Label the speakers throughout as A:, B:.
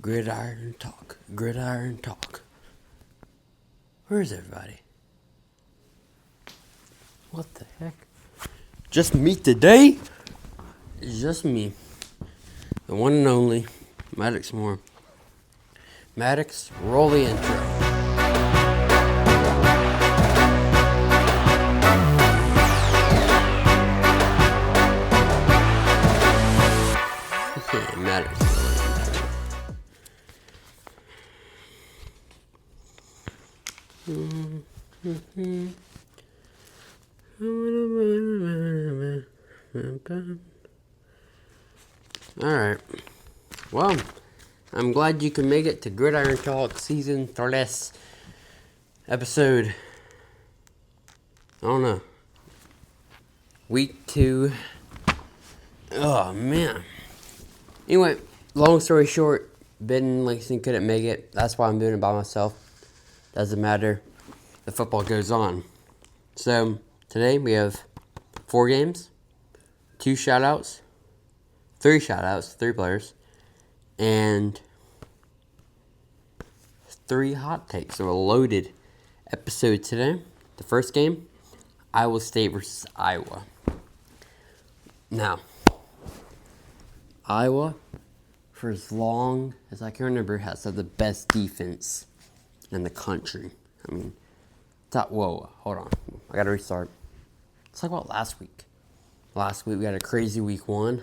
A: Gridiron Talk. Gridiron Talk. Where's everybody? What the heck? Just me today? It's just me. The one and only Maddox Moore. Maddox, roll the intro. Yeah, Maddox, roll the intro. Alright. Well, I'm glad you can make it to Gridiron Talk Season 3, episode, I don't know, week 2. Oh, man. Anyway, long story short, Ben and Langston couldn't make it. That's why I'm doing it by myself. Doesn't matter. The football goes on. So, today we have 4 games, 2 shoutouts, 3 shoutouts, 3 players, and 3 hot takes. So, a loaded episode today. The first game, Iowa State versus Iowa. Now, Iowa, for as long as I can remember, has had the best defense in the country. I mean, whoa, hold on. I gotta restart. Let's talk about last week. Last week we had a crazy week 1.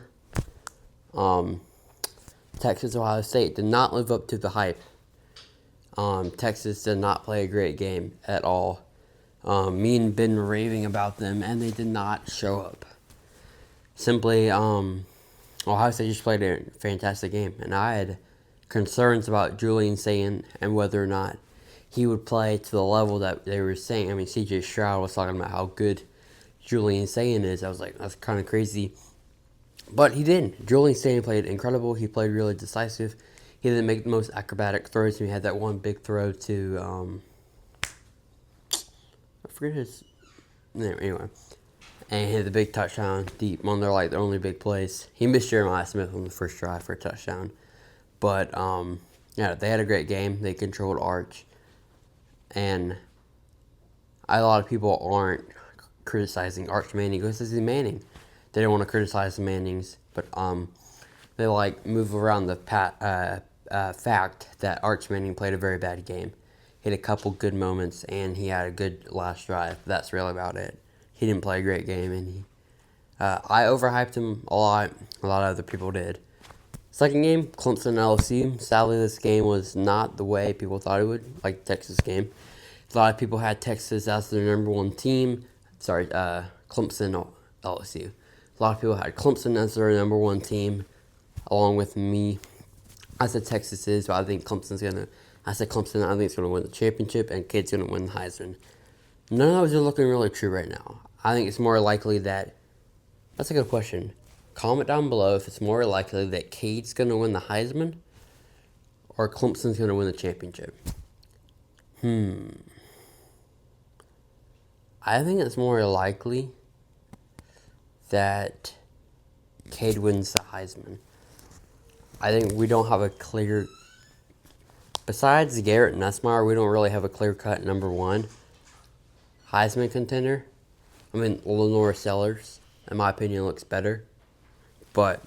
A: Texas, Ohio State did not live up to the hype. Texas did not play a great game at all. Me and Ben were raving about them, and they did not show up. Simply, Ohio State just played a fantastic game, and I had concerns about Julian Sayin and whether or not he would play to the level that they were saying. I mean, C.J. Stroud was talking about how good Julian Sayin is. I was like, that's kind of crazy. But he didn't. Julian Sayin played incredible. He played really decisive. He didn't make the most acrobatic throws. He had that one big throw to, I forget his name. Anyway. And he had the big touchdown deep on their only big plays. He missed Jeremiah Smith on the first drive for a touchdown. But, yeah, they had a great game. They controlled Arch. And a lot of people aren't criticizing Arch Manning because this is Manning. They don't want to criticize the Mannings, but they move around the fact that Arch Manning played a very bad game. He had a couple good moments, and he had a good last drive. That's really about it. He didn't play a great game, and I overhyped him a lot. A lot of other people did. Second game, Clemson LSU. Sadly, this game was not the way people thought it would, like the Texas game. A lot of people had Texas as their number 1 team. Sorry, Clemson LSU. A lot of people had Clemson as their number 1 team, along with me. I said Texas is, but I think Clemson's gonna. I said Clemson. I think it's gonna win the championship, and Cade's gonna win the Heisman. None of those are looking really true right now. I think it's more likely that. That's a good question. Comment down below if it's more likely that Cade's gonna win the Heisman, or Clemson's gonna win the championship. I think it's more likely that Cade wins the Heisman. I think we don't have a clear... Besides Garrett Nussmeier, we don't really have a clear-cut number 1 Heisman contender. I mean, Lenore Sellers, in my opinion, looks better. But,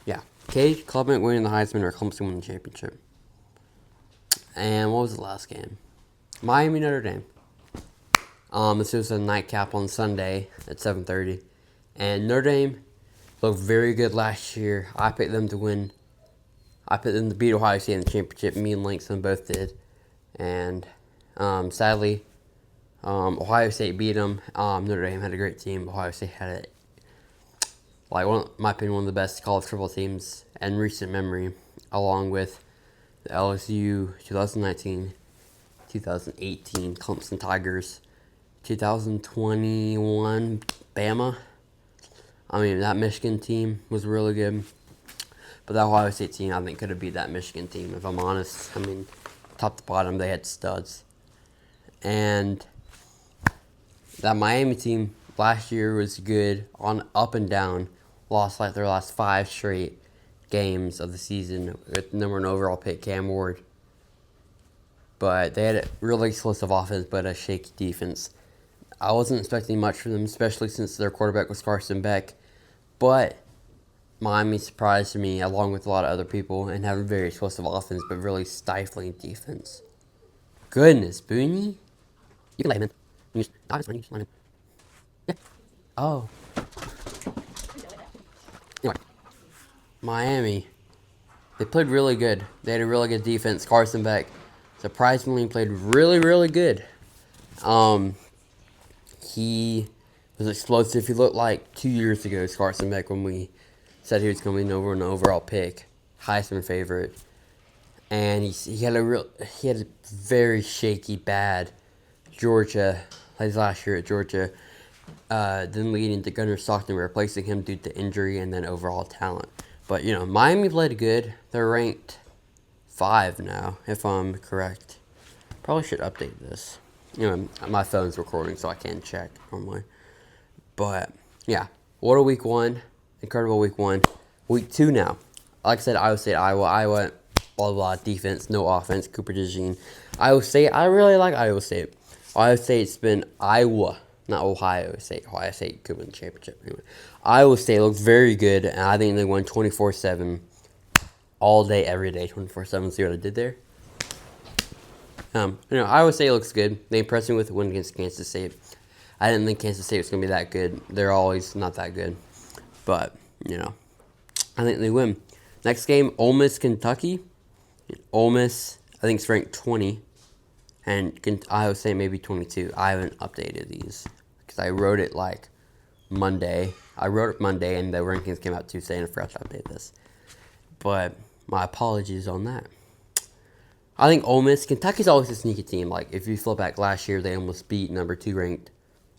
A: yeah. Cade, Clement winning the Heisman, or Clemson winning the championship. And what was the last game? Miami, Notre Dame. This was a nightcap on Sunday at 7:30. And Notre Dame looked very good last year. I picked them to win. I picked them to beat Ohio State in the championship. Me and Langston both did. And sadly, Ohio State beat them. Notre Dame had a great team. Ohio State had in my opinion, one of the best college football teams in recent memory, along with the LSU 2019, 2018 Clemson Tigers, 2021 Bama. I mean, that Michigan team was really good. But that Ohio State team, I think, could have beat that Michigan team, if I'm honest. I mean, top to bottom, they had studs. And that Miami team last year was good on up and down. Lost their last 5 straight games of the season with number one overall pick Cam Ward. But they had a really explosive offense, but a shaky defense. I wasn't expecting much from them, especially since their quarterback was Carson Beck. But Miami surprised me, along with a lot of other people, and having a very explosive offense, but really stifling defense. Goodness, Booney? You can lay him in. You just lay him. Yeah. Oh. Anyway. Miami. They played really good. They had a really good defense. Carson Beck surprisingly played really, really good. He was explosive. He looked like 2 years ago, Carson Beck, when we said he was going to be an overall pick, Heisman favorite. And he had a very shaky, bad Georgia, his last year at Georgia, then leading to Gunnar Stockton replacing him due to injury and then overall talent. But, Miami played good. They're ranked 5 now, if I'm correct. Probably should update this. My phone's recording, so I can't check normally. But, yeah, what a week 1. Incredible week 1. Week 2 now. Like I said, Iowa State, Iowa, blah, blah, defense, no offense, Cooper DeJean. Iowa State, I really like Iowa State. Iowa State's been Iowa, not Ohio State. Ohio State could win the championship. Anyway, Iowa State looks very good, and I think they won 24-7 all day, every day, 24-7. See what I did there? Iowa State looks good. They impressed me with the win against Kansas State. I didn't think Kansas State was going to be that good. They're always not that good. But, I think they win. Next game, Ole Miss, Kentucky. Ole Miss, I think, is ranked 20. And Iowa State maybe 22. I haven't updated these because I wrote it like Monday. I wrote it Monday, and the rankings came out Tuesday, and I forgot to update this. But my apologies on that. I think Ole Miss, Kentucky's always a sneaky team. Like, if you flip back last year, they almost beat number 2 ranked.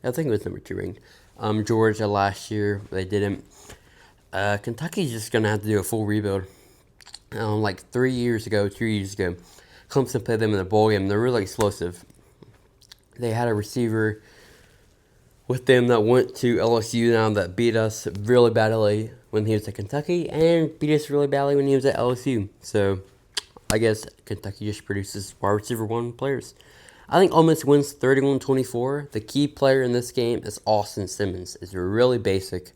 A: I think it was number 2 ranked. Georgia last year, they didn't. Kentucky's just going to have to do a full rebuild. Like 2 years ago, Clemson played them in the bowl game. They're really explosive. They had a receiver with them that went to LSU now that beat us really badly when he was at Kentucky and beat us really badly when he was at LSU. So, I guess Kentucky just produces wide receiver 1 players. I think Ole Miss wins 31-24. The key player in this game is Austin Simmons. It's really basic.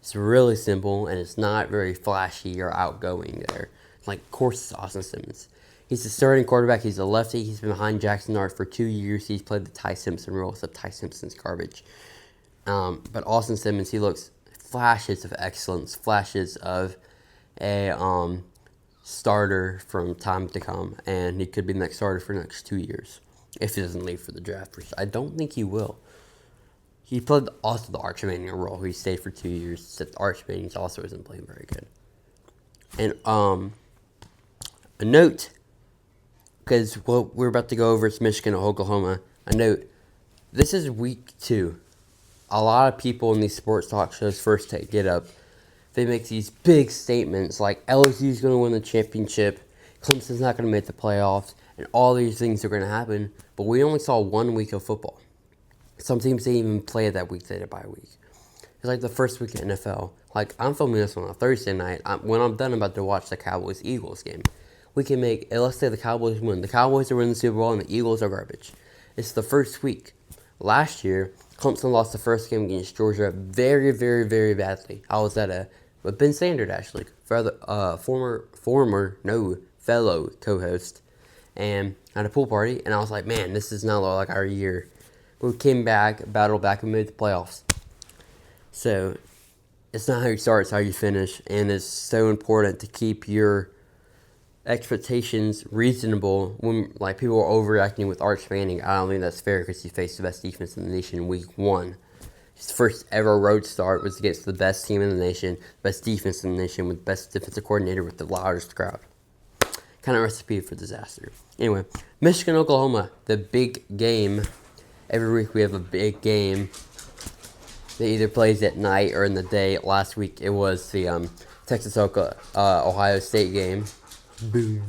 A: It's really simple, and it's not very flashy or outgoing there. Like, of course, it's Austin Simmons. He's the starting quarterback. He's a lefty. He's been behind Jackson Dart for 2 years. He's played the Ty Simpson role, except Ty Simpson's garbage. But Austin Simmons, he looks flashes of excellence, flashes of a starter from time to come, and he could be the next starter for the next 2 years if he doesn't leave for the draft, which I don't think he will. He played also the Arch Manning role. He stayed for 2 years. Except Arch Manning also isn't playing very good. And a note, because what we're about to go over is Michigan and Oklahoma. A note, this is week 2. A lot of people in these sports talk shows first get up. They make these big statements like LSU's going to win the championship, Clemson's not going to make the playoffs, and all these things are going to happen. But we only saw 1 week of football. Some teams didn't even play that week, they did by week. It's like the first week in NFL. Like, I'm filming this on a Thursday night. When I'm done, I'm about to watch the Cowboys-Eagles game. We can let's say the Cowboys win. The Cowboys are winning the Super Bowl, and the Eagles are garbage. It's the first week. Last year, Clemson lost the first game against Georgia very, very, very badly. I was at with Ben Sanders, actually, fellow co-host, and at a pool party, and I was like, man, this is not like our year. We came back, battled back, and made the playoffs. So, it's not how you start, it's how you finish, and it's so important to keep your expectations reasonable when people are overreacting with Arch Manning. I don't think that's fair because he faced the best defense in the nation in week 1. His first ever road start was against the best team in the nation, best defense in the nation, with the best defensive coordinator with the loudest crowd. Kind of recipe for disaster. Anyway, Michigan, Oklahoma, the big game. Every week we have a big game that either plays at night or in the day. Last week it was the Ohio State game. Boom.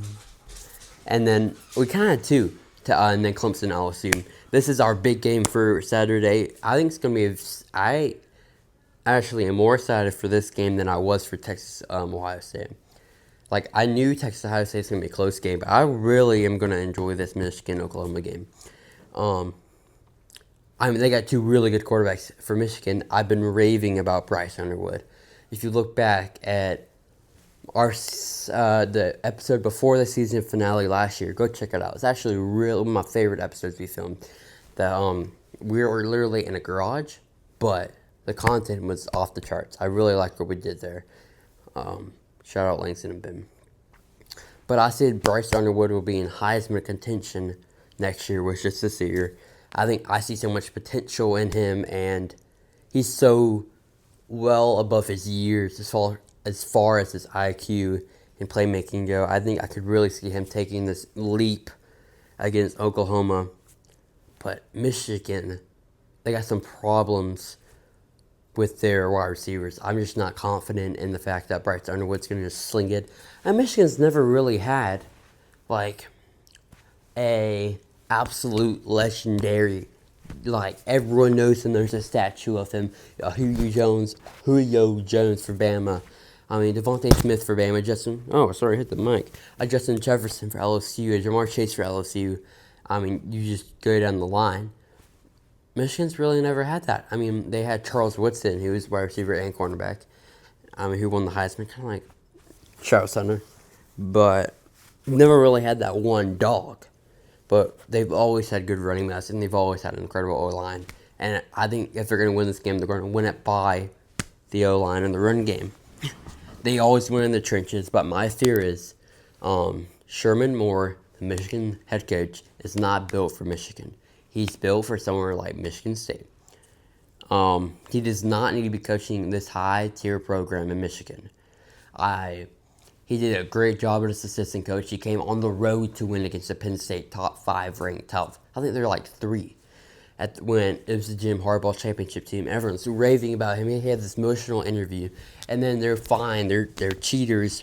A: And then we kind of had 2, and then Clemson, LSU. This is our big game for Saturday. I think it's going to be, I actually am more excited for this game than I was for Texas, Ohio State. Like, I knew Texas Ohio State's going to be a close game, but I really am going to enjoy this Michigan-Oklahoma game. They got two really good quarterbacks for Michigan. I've been raving about Bryce Underwood. If you look back at the episode before the season finale last year, go check it out. It's actually one of my favorite episodes we filmed. We were literally in a garage, but the content was off the charts. I really liked what we did there. Shout out Langston and Ben. But I said Bryce Underwood will be in Heisman contention next year, which is this year. I think I see so much potential in him, and he's so well above his years as far as his IQ and playmaking go. I think I could really see him taking this leap against Oklahoma. But Michigan, they got some problems with their wide receivers. I'm just not confident in the fact that Bryce Underwood's going to just sling it. And Michigan's never really had, like, a absolute legendary, like, everyone knows him. There's a statue of him. Julio Jones for Bama. Devontae Smith for Bama. Hit the mic. Justin Jefferson for LSU. Jamar Chase for LSU. You just go down the line. Michigan's really never had that. They had Charles Woodson, who was wide receiver and cornerback, who won the Heisman, kind of like Travis Hunter. But never really had that one dog. But they've always had good running backs, and they've always had an incredible O-line. And I think if they're going to win this game, they're going to win it by the O-line and the run game. They always win in the trenches, but my fear is Sherman Moore, the Michigan head coach, is not built for Michigan. He's built for somewhere like Michigan State. He does not need to be coaching this high-tier program in Michigan. He did a great job as assistant coach. He came on the road to win against the Penn State top 5 ranked top. I think they're like 3 when it was the Jim Harbaugh championship team. Everyone's raving about him. He had this emotional interview, and then they're fine. They're cheaters.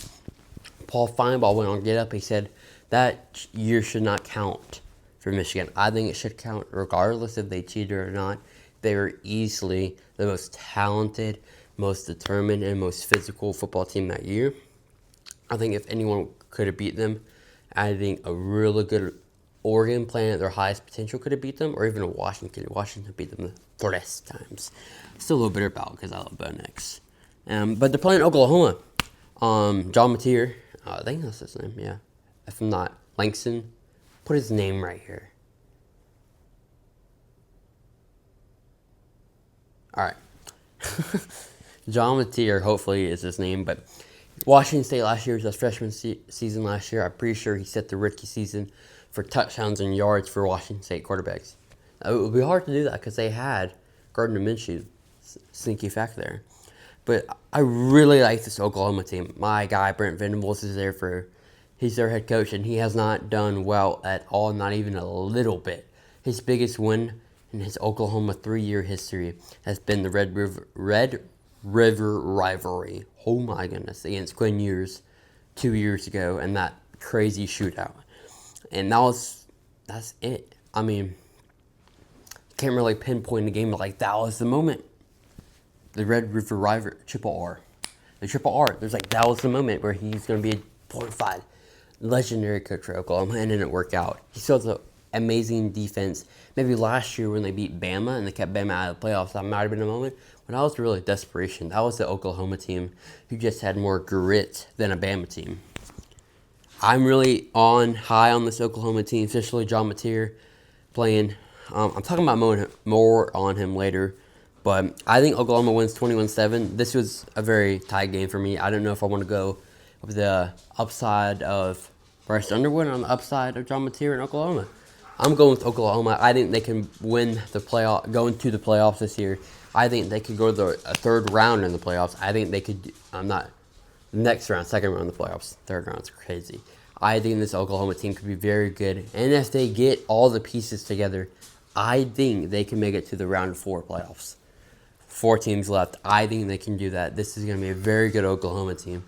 A: Paul Feinbaugh went on Get Up. He said that year should not count for Michigan. I think it should count regardless if they cheated or not. They were easily the most talented, most determined, and most physical football team that year. I think if anyone could have beat them, I think a really good Oregon playing at their highest potential could have beat them, or even a Washington. Washington beat them 3 times. Still a little bitter about because I love Bo Nix. But they're playing Oklahoma. John Mateer, I think that's his name, yeah. If I'm not, Langston, put his name right here. All right. John Mateer, hopefully, is his name, but Washington State last year was his freshman season last year. I'm pretty sure he set the rookie season for touchdowns and yards for Washington State quarterbacks. It would be hard to do that because they had Gardner Minshew, sneaky fact there. But I really like this Oklahoma team. My guy, Brent Venables, he's their head coach, and he has not done well at all, not even a little bit. His biggest win in his Oklahoma 3-year history has been the Red River rivalry. Oh my goodness, against Quinn Ewers 2 years ago, and that crazy shootout. And that's it. You can't really pinpoint a game like that was the moment. The Red River rivalry, triple R. The triple R, that was the moment where he's going to be a bona fide legendary coach for Oklahoma, and it didn't work out. He still has an amazing defense. Maybe last year when they beat Bama and they kept Bama out of the playoffs, that might have been a moment. But that was really desperation. That was the Oklahoma team who just had more grit than a Bama team. I'm really high on this Oklahoma team, especially John Mateer playing. I'm talking about more on him later. But I think Oklahoma wins 21-7. This was a very tight game for me. I don't know if I want to go with the upside of Bryce Underwood on the upside of John Mateer in Oklahoma. I'm going with Oklahoma. I think they can win the playoff, go into the playoffs this year. I think they could go to a third round in the playoffs. I think they could. Next round, second round in the playoffs. Third round's crazy. I think this Oklahoma team could be very good. And if they get all the pieces together, I think they can make it to the round 4 playoffs. 4 teams left. I think they can do that. This is going to be a very good Oklahoma team.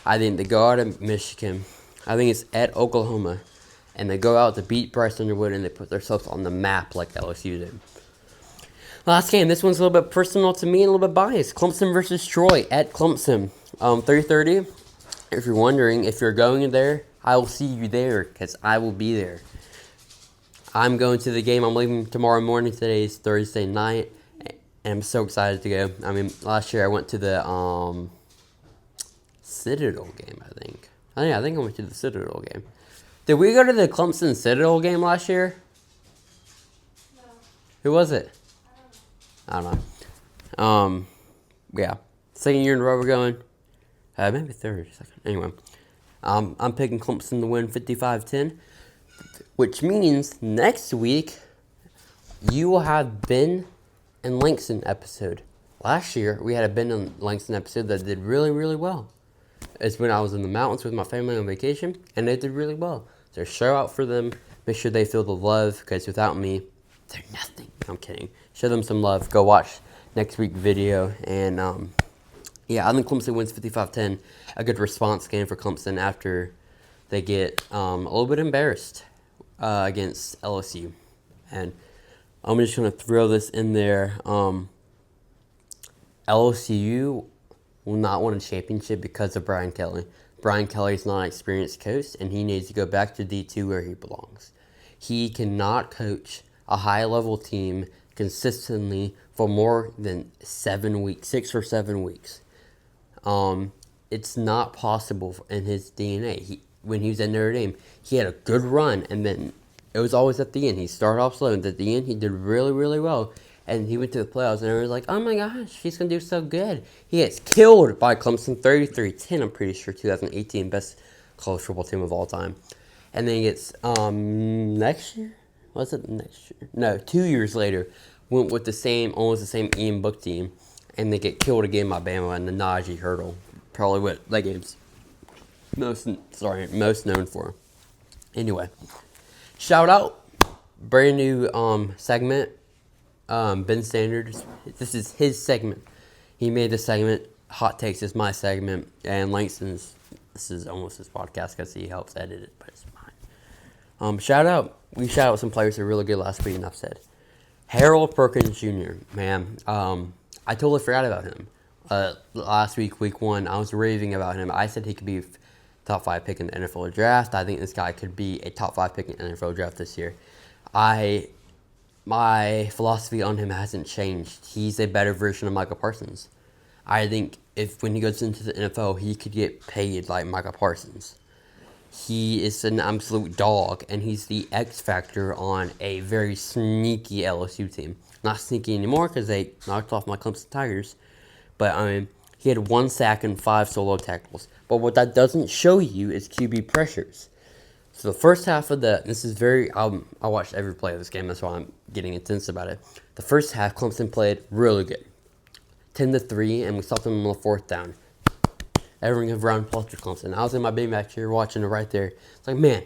A: I think they go out of Michigan. I think it's at Oklahoma. And they go out to beat Bryce Underwood, and they put themselves on the map like LSU did. Last game. This one's a little bit personal to me and a little bit biased. Clemson versus Troy at Clemson. 3:30. If you're wondering if you're going there, I will see you there because I will be there. I'm going to the game. I'm leaving tomorrow morning. Today is Thursday night, and I'm so excited to go. I mean, last year I went to the Citadel game, I think. I think I went to the Citadel game. Did we go to the Clemson Citadel game last year?
B: No.
A: Who was it? I don't know. Yeah. Second year in a row we're going. Maybe third, second. Anyway. I'm picking Clemson to win 55-10. Which means next week you will have Ben and Langston episode. Last year we had a Ben and Langston episode that did really, really well. It's when I was in the mountains with my family on vacation, and they did really well. So shout out for them. Make sure they feel the love, because without me, they're nothing. I'm kidding. Show them some love. Go watch next week's video. And, yeah, I think Clemson wins 55-10. A good response game for Clemson after they get a little bit embarrassed against LSU. And I'm just going to throw this in there. LSU will not win a championship because of Brian Kelly. Brian Kelly is not an experienced coach, and he needs to go back to D2 where he belongs. He cannot coach a high-level team consistently for more than 7 weeks, 6 or 7 weeks. It's not possible in his DNA. When he was at Notre Dame, he had a good run, and then it was always at the end. He started off slow, and at the end, he did really, really well. And he went to the playoffs, and everyone was like, oh my gosh, he's going to do so good. He gets killed by Clemson 33-10, I'm pretty sure, 2018, best college football team of all time. And then he gets, next year? Was it next year? No, 2 years later, went with almost the same Ian Book team, and they get killed again by Bama in the Najee hurdle. Probably what that game's most known for. Anyway, shout out, brand new segment. Ben Sanders, this is his segment. He made the segment. Hot Takes is my segment. And Langston's, this is almost his podcast because he helps edit it, but it's mine. Shout out. We shout out some players that were really good last week, enough said. Harold Perkins Jr., man. I totally forgot about him. Last week, week 1, I was raving about him. I said he could be top 5 pick in the NFL draft. I think this guy could be a top 5 pick in the NFL draft this year. My philosophy on him hasn't changed. He's a better version of Micah Parsons. I think when he goes into the NFL, he could get paid like Micah Parsons. He is an absolute dog, and he's the X factor on a very sneaky LSU team. Not sneaky anymore because they knocked off my Clemson Tigers. But, he had 1 sack and 5 solo tackles. But what that doesn't show you is QB pressures. So the first half of I watched every play of this game, that's why I'm getting intense about it. The first half, Clemson played really good. 10-3, and we stopped them on the 4th down. Everyone give round of applause to Clemson. I was in my big back chair watching it right there. It's like, man,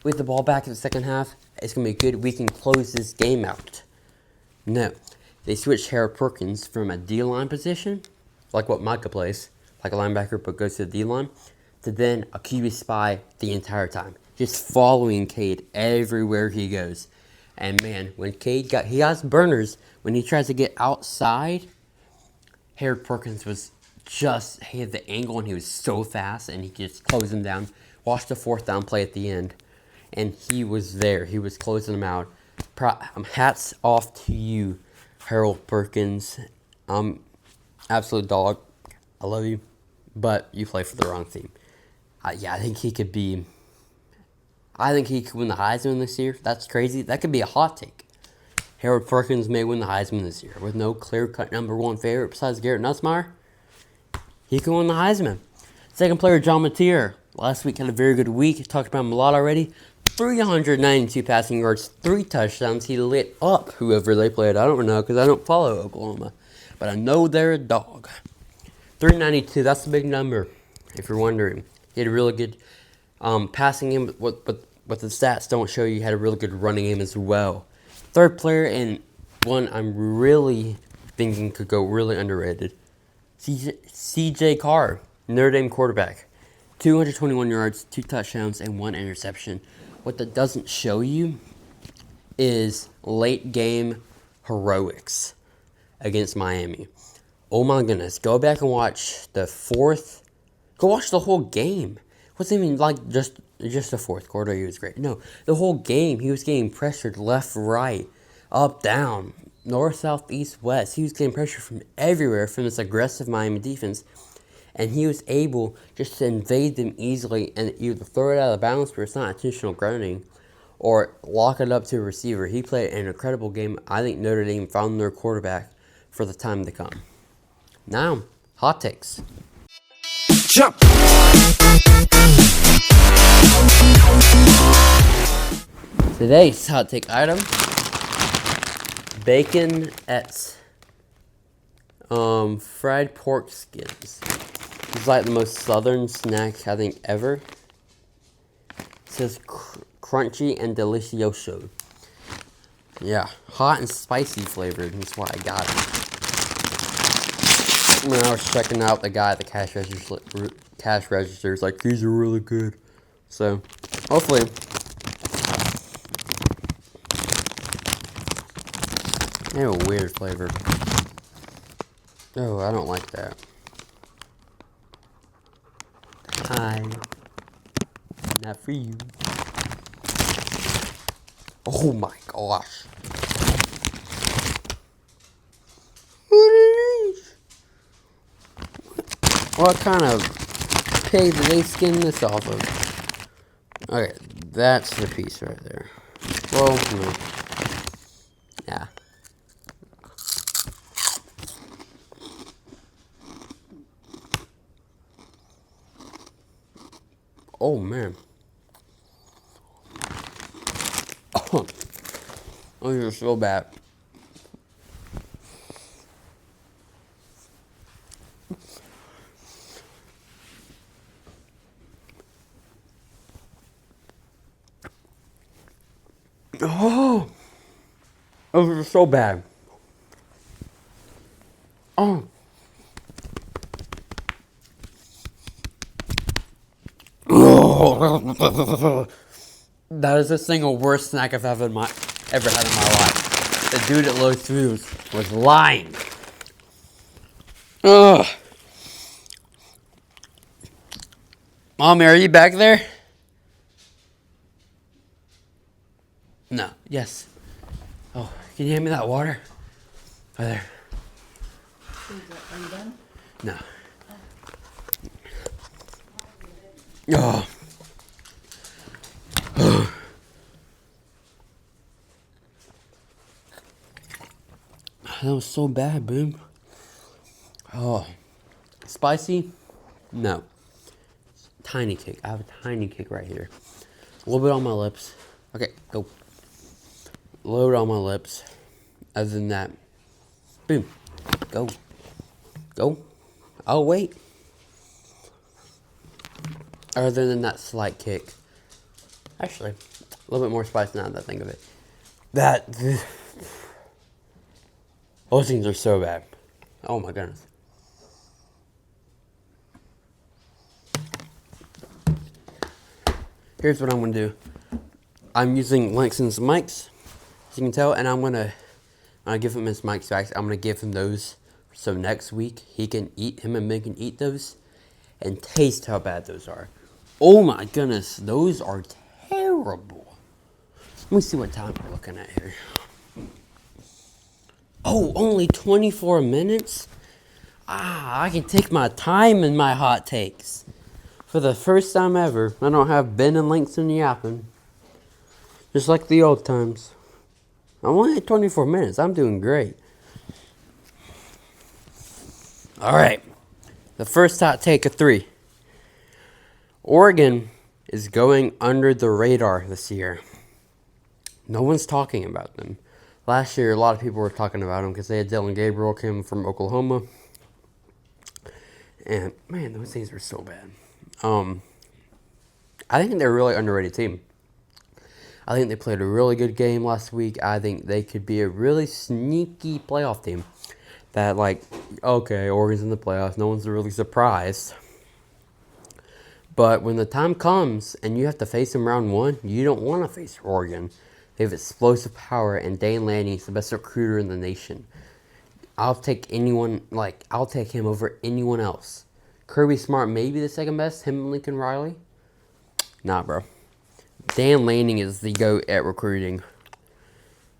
A: we get the ball back in the second half. It's going to be good. We can close this game out. No. They switched Harold Perkins from a D-line position, like what Micah plays, like a linebacker but goes to the D-line, to then a QB spy the entire time. Just following Cade everywhere he goes. And man, when Cade he has burners. When he tries to get outside, Harold Perkins he had the angle and he was so fast and he just closed him down. Watch the 4th down play at the end. And he was there. He was closing him out. Hats off to you, Harold Perkins. Absolute dog. I love you. But you play for the wrong team. I think he could win the Heisman this year. That's crazy. That could be a hot take. Harold Perkins may win the Heisman this year with no clear-cut number 1 favorite besides Garrett Nussmeier. He can win the Heisman. Second player, John Mateer. Last week had a very good week. Talked about him a lot already. 392 passing yards, 3 touchdowns. He lit up whoever they played. I don't know because I don't follow Oklahoma. But I know they're a dog. 392, that's a big number, if you're wondering. He had a really good passing game, but the stats don't show you, he had a really good running game as well. Third player, and one I'm really thinking could go really underrated, C.J. Carr, Notre Dame quarterback. 221 yards, 2 touchdowns, and 1 interception. What that doesn't show you is late game heroics against Miami. Oh my goodness. Go back and watch the 4th Go watch the whole game. It wasn't even like just the fourth quarter. He was great. No, the whole game he was getting pressured left, right, up, down, north, south, east, west. He was getting pressure from everywhere from this aggressive Miami defense, and he was able just to invade them easily and either throw it out of bounds where it's not intentional grounding, or lock it up to a receiver. He played an incredible game. I think Notre Dame found their quarterback for the time to come. Now, hot takes.
C: Jump.
A: Today's hot take item: bacon et fried pork skins. It's like the most southern snack I think ever. It says crunchy and delicioso. Yeah, hot and spicy flavored. That's why I got it. When I was checking out the guy at the cash register, was like, these are really good. So, hopefully, they have a weird flavor. Oh, I don't like that. Hi. Not for you. Oh my gosh. What are these? What kind of pig did they skin this off of? Okay, that's the piece right there. Well, no. Yeah. Oh man. Oh, those are so bad. Oh, those are so bad. Oh. That is the single worst snack I've ever had in my life. The dude at Lowe's Foods was lying. Ugh. Mommy, are you back there? No. Yes. Oh, can you hand me that water? Right there.
B: Are you done?
A: No. Oh. That was so bad, boom. Oh. Spicy? No. Tiny kick. I have a tiny kick right here. A little bit on my lips. Okay, go. A little bit on my lips. Other than that, boom. Go. Go. I'll wait. Other than that slight kick. Actually, a little bit more spice now that I think of it. Those things are so bad. Oh my goodness. Here's what I'm going to do. I'm using Langston's mics, as you can tell, and I'm going to give him his mics back. I'm going to give him those so next week him and Meg can eat those and taste how bad those are. Oh my goodness, those are terrible. Let me see what time we're looking at here. Oh, only 24 minutes? I can take my time in my hot takes. For the first time ever, I don't have Ben and Langston yapping. Just like the old times. I'm only at 24 minutes. I'm doing great. Alright. The first hot take of 3. Oregon is going under the radar this year. No one's talking about them. Last year, a lot of people were talking about them because they had Dylan Gabriel came from Oklahoma. And, man, those things were so bad. I think they're a really underrated team. I think they played a really good game last week. I think they could be a really sneaky playoff team. That, like, okay, Oregon's in the playoffs. No one's really surprised. But when the time comes and you have to face them round 1, you don't want to face Oregon. They have explosive power, and Dane Lanning's the best recruiter in the nation. I'll take him over anyone else. Kirby Smart maybe the second best. Him and Lincoln Riley. Nah, bro. Dan Lanning is the GOAT at recruiting.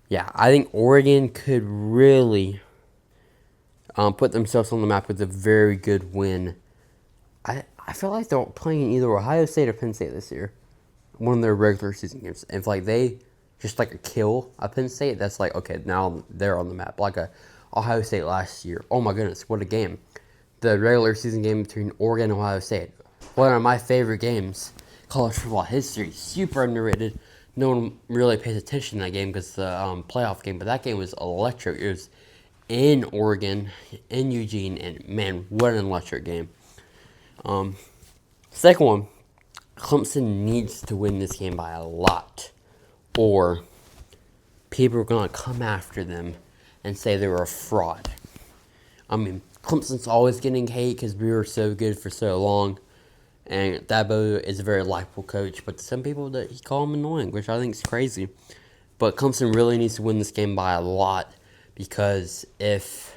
A: Yeah, I think Oregon could really put themselves on the map with a very good win. I feel like they're playing either Ohio State or Penn State this year. One of their regular season games. If like they just like a kill a Penn State, that's like, okay, now they're on the map. Like a Ohio State last year. Oh my goodness, what a game. The regular season game between Oregon and Ohio State. One of my favorite games. College football history. Super underrated. No one really pays attention to that game because the playoff game. But that game was electric. It was in Oregon, in Eugene. And man, what an electric game. Second one. Clemson needs to win this game by a lot. Or people are going to come after them and say they were a fraud. I mean, Clemson's always getting hate because we were so good for so long. And Dabo is a very likable coach. But some people, that he call him annoying, which I think is crazy. But Clemson really needs to win this game by a lot. Because if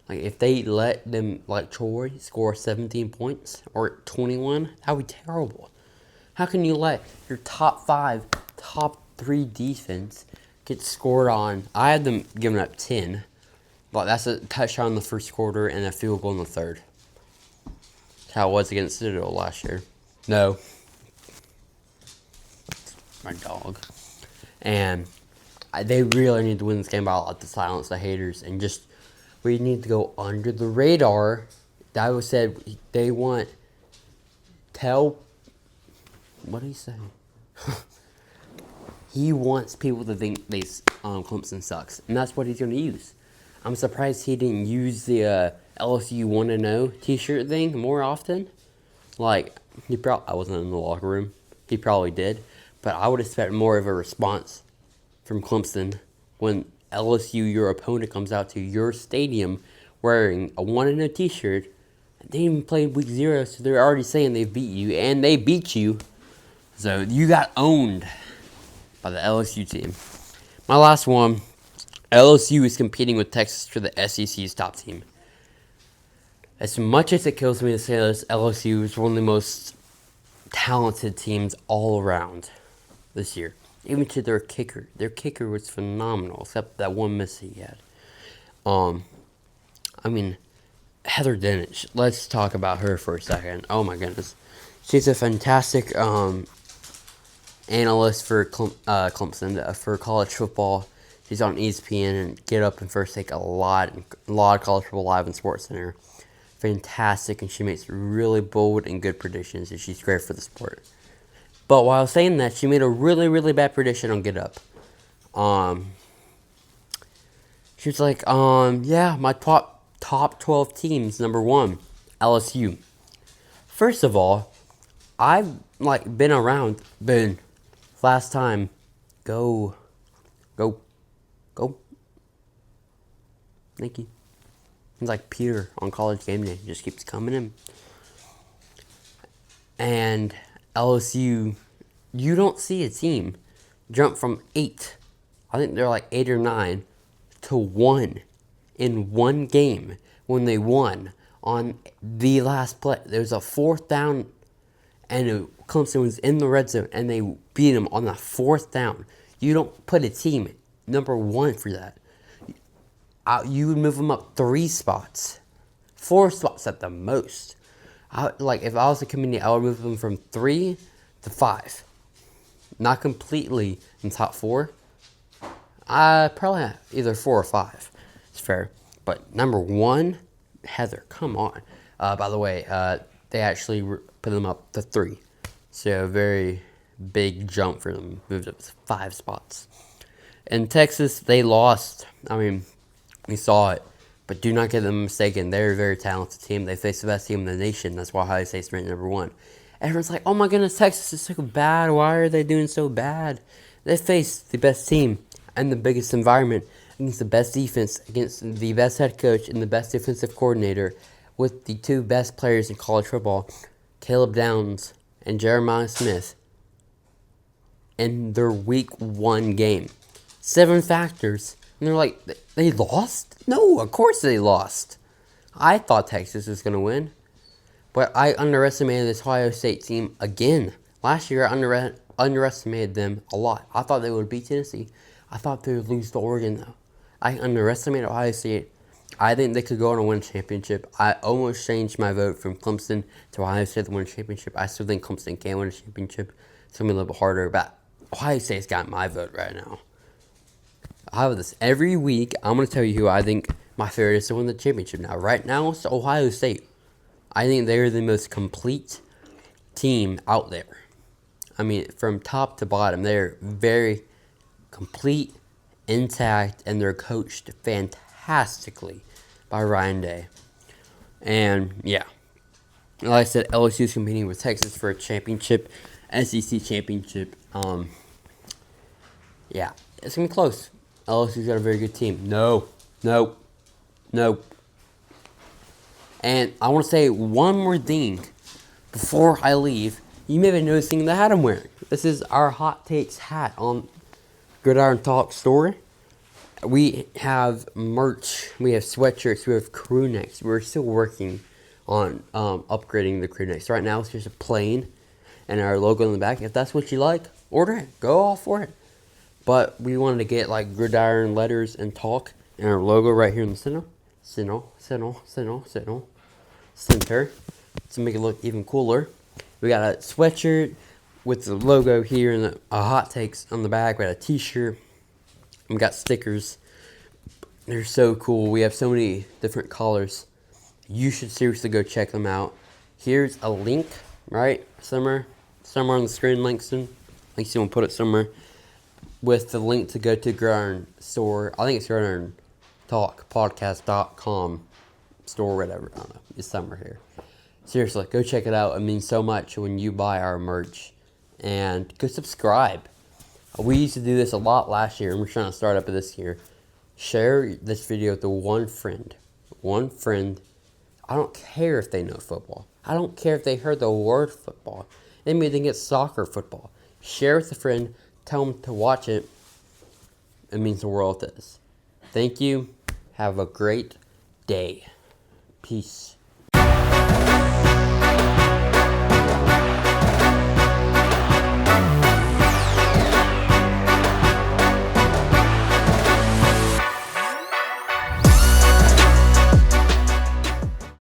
A: they let them, like Troy, score 17 points or 21, that would be terrible. How can you let your top 5, top 3 defense get scored on? I had them giving up 10. But that's a touchdown in the first quarter and a field goal in the third. That's how it was against Citadel last year. No. My dog. And they really need to win this game by a lot to silence the haters. And just, we need to go under the radar. Dabo said they want, what did he say? He wants people to think Clemson sucks. And that's what he's going to use. I'm surprised he didn't use the LSU want to know t-shirt thing more often. Like, I wasn't in the locker room. He probably did. But I would expect more of a response from Clemson when LSU, your opponent, comes out to your stadium wearing a want to know t-shirt. They even played week 0, so they're already saying they beat you. And they beat you. So you got owned by the LSU team. My last one. LSU is competing with Texas for the SEC's top team. As much as it kills me to say this, LSU is one of the most talented teams all around this year. Even to their kicker. Their kicker was phenomenal, except that one miss he had. I mean, Heather Dinich. Let's talk about her for a second. Oh my goodness. She's a fantastic analyst for Clemson, for college football. She's on ESPN and Get Up and First Take a lot of college football live in SportsCenter. Fantastic, and she makes really bold and good predictions, and she's great for the sport. But while saying that, she made a really, really bad prediction on Get Up. She was like, yeah, my top 12 teams, number 1, LSU. First of all, I've been around, last time, go. Thank you. He's like Peter on College Game Day. He just keeps coming in. And LSU, you don't see a team jump from 8, I think they're like 8 or 9, to 1 in one game when they won on the last play. There was a 4th down, and Clemson was in the red zone, and they beat them on the 4th down. You don't put a team number 1 for that. You would move them up 3 spots, 4 spots at the most. If I was a committee, I would move them from 3 to 5. Not completely in top 4. Probably either 4 or 5. It's fair. But number 1, Heather, come on. By the way, they actually put them up to 3. So a very big jump for them. Moved up to 5 spots. In Texas, they lost. I mean, we saw it. But do not get them mistaken. They're a very talented team. They face the best team in the nation. That's why Ohio State's ranked number 1. Everyone's like, oh my goodness, Texas is so bad. Why are they doing so bad? They face the best team and the biggest environment against the best defense, against the best head coach and the best defensive coordinator, with the 2 best players in college football, Caleb Downs and Jeremiah Smith, in their week 1 game. 7 factors. And they're like, they lost? No, of course they lost. I thought Texas was going to win. But I underestimated this Ohio State team again. Last year, I underestimated them a lot. I thought they would beat Tennessee. I thought they would lose to Oregon, though. I underestimated Ohio State. I think they could go on and win a championship. I almost changed my vote from Clemson to Ohio State to win a championship. I still think Clemson can win a championship. It's going to be a little bit harder, but Ohio State's got my vote right now. I have this every week. I'm going to tell you who I think my favorite is to win the championship now. Right now, it's Ohio State. I think they're the most complete team out there. I mean, from top to bottom, they're very complete, intact, and they're coached fantastically by Ryan Day. And, yeah. Like I said, LSU is competing with Texas for a championship, SEC championship. Yeah, it's going to be close. LSU's got a very good team. No. And I want to say one more thing before I leave. You may be noticing the hat I'm wearing. This is our Hot Takes hat on Gridiron Talk store. We have merch. We have sweatshirts. We have crew necks. We're still working on upgrading the crew necks. Right now it's just a plain and our logo in the back. If that's what you like, order it. Go all for it. But we wanted to get like Gridiron letters and talk and our logo right here in the center. Center. To make it look even cooler. We got a sweatshirt with the logo here and a Hot Takes on the back. We got a t-shirt. We got stickers. They're so cool. We have so many different colors. You should seriously go check them out. Here's a link, right? Somewhere on the screen, Langston. Langston will put it somewhere. With the link to go to Gridiron store. I think it's Gridiron Talk Podcast.com store, whatever. I don't know. It's somewhere here. Seriously, go check it out. It means so much when you buy our merch. And go subscribe. We used to do this a lot last year, and we're trying to start up this year. Share this video with one friend. One friend. I don't care if they know football. I don't care if they heard the word football. They may think it's soccer football. Share with a friend. Tell them to watch it. It means the world to us. Thank you. Have a great day. Peace.